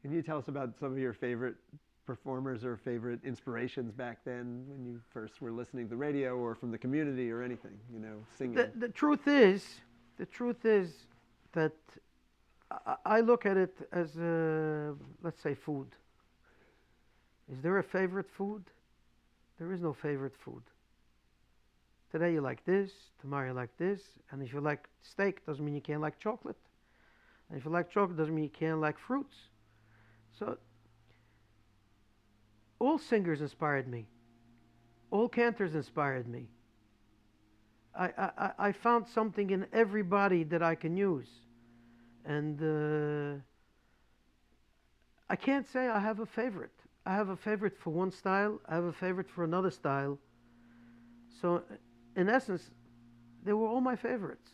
Can you tell us about some of your favorite performers or favorite inspirations back then when you first were listening to the radio or from the community or anything, singing? The truth is, that I look at it as, let's say, food. Is there a favorite food? There is no favorite food. Today you like this, tomorrow you like this, and if you like steak, doesn't mean you can't like chocolate. And if you like chocolate, doesn't mean you can't like fruits. So, all singers inspired me. All cantors inspired me. I found something in everybody that I can use. And I can't say I have a favorite. I have a favorite for one style, I have a favorite for another style. So, in essence, they were all my favorites.